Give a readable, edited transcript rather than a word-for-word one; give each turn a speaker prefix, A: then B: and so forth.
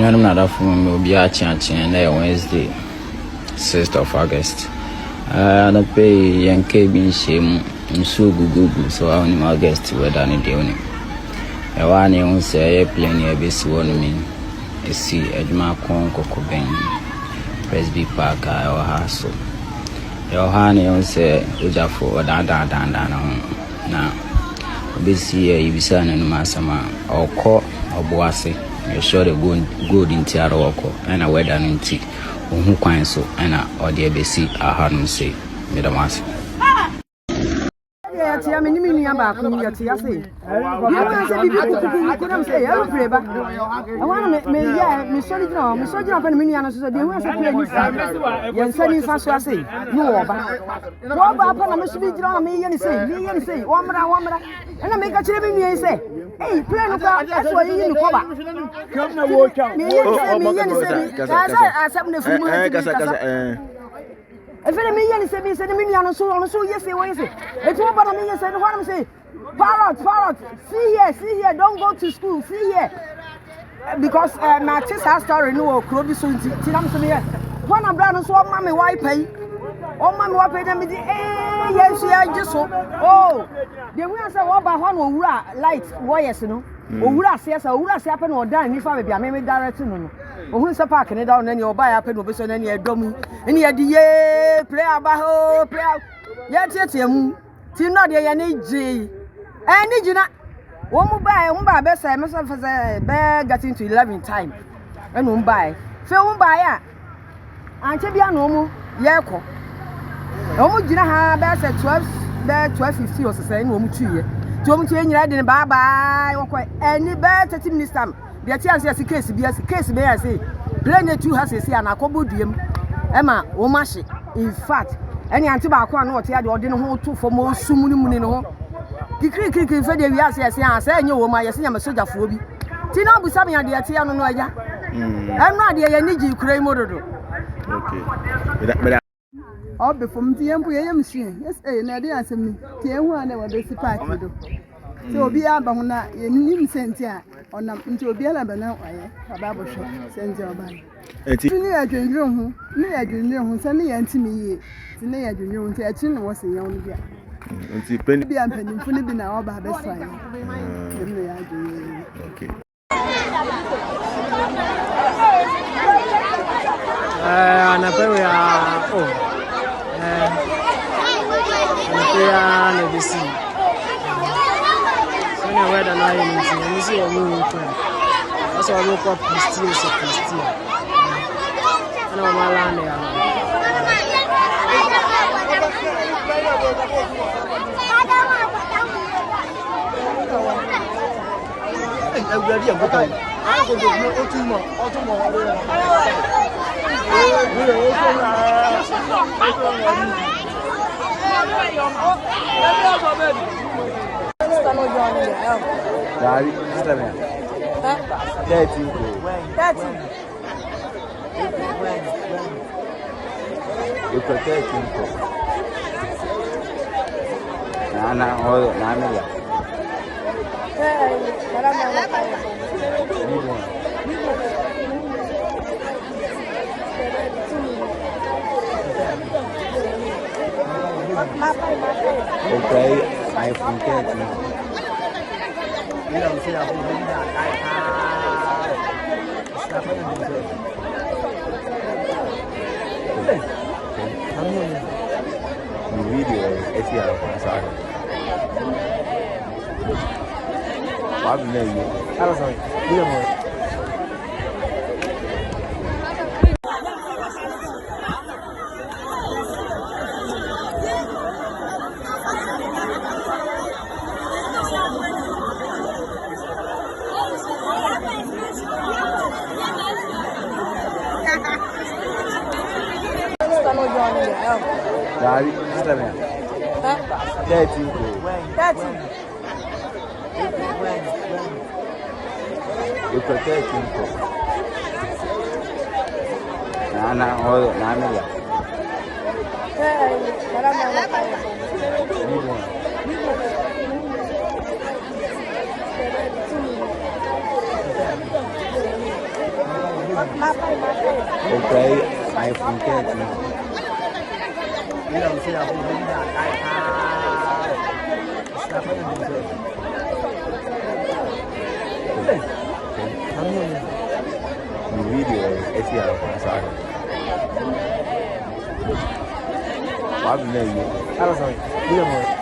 A: I'm not from Mobia Chanchin Wednesday, 6th of August. I don't pay Yankee being shame in so good, so I only August whether any day. I want to say a plane a bit one me. I see Ajumako Kokoben, Presby Park, or Hassel. Your honey on say, Ujafo, or Dan. Now, this year you be signing Masama or call or Boase. You're sure the good in Tiara Wako and a weather in tea, who quine so, and or the ABC, I heard him say, Midamas.
B: I mean, about community. I say, couldn't say, I want to make Miss Solid, Miss Solid, and Minianas, the ones that play you're sending fast, I say, no, but upon a Mr. me, and say, Wamra, and I make a children and say, hey, plan of that's why you cover. Come now, walk out. Me, if any million is a million so yes, it's what about a million said, what I'm saying. Parrot, see here, don't go to school, see here. Because my chest has to renew Crowdy soon. One of brothers, one mammy, why pay? Oh, mammy, why pay them? Yes, yeah, just so. Oh, the winner said, what about one light wires, you know? Ura says, Ura happen or die if I be a maybe direction. Who's a park and down and you'll buy up and obey any dummy. And yet, the play about play. Yet, till not the NG. And did you not? One buy best I myself as a bear getting to 11 time. And won't buy. Phil won't buy ya. And Tabia no more, Yako. Almost didn't have best at 12:50 or so, no more 2 years. To change riding bye any better 30 minutes time. The chance is a case be I say. Plain 2 has a say and a couple diem. Emma, Omashi. In fact, any antibaco and what he had ordered hold to for more soon in home. The creek in Federal Yas, I say, you my yes, I'm a soldier for me. Tina Busami and the Atiano Noya. I'm not the energy crane motor. Okay.
C: All before the employee machine. Yes, Nadia answered me. Tiawa never basic park. So be a bahuna, you sent here on into a biela banana, a barber shop, sends your body. It's near Junior who suddenly anti me. Near Junior, I think was a young girl. It's penny be and penny, fully been our barber fire. Okay.
D: And a very never see. So where the line is, you see a new friend. That's why I woke up Christian. I know my land there. I'm ready to go. I'm going to go to more.
A: Okay, I forget you. You don't see how the video is here on side. What name you? I don't know.
E: Dari, sister me. 30.
B: 30.
E: You could 30. Nana, oh, Nana. Okay, iPhone 30. You don't see that the video is here on side. What do you? I don't know.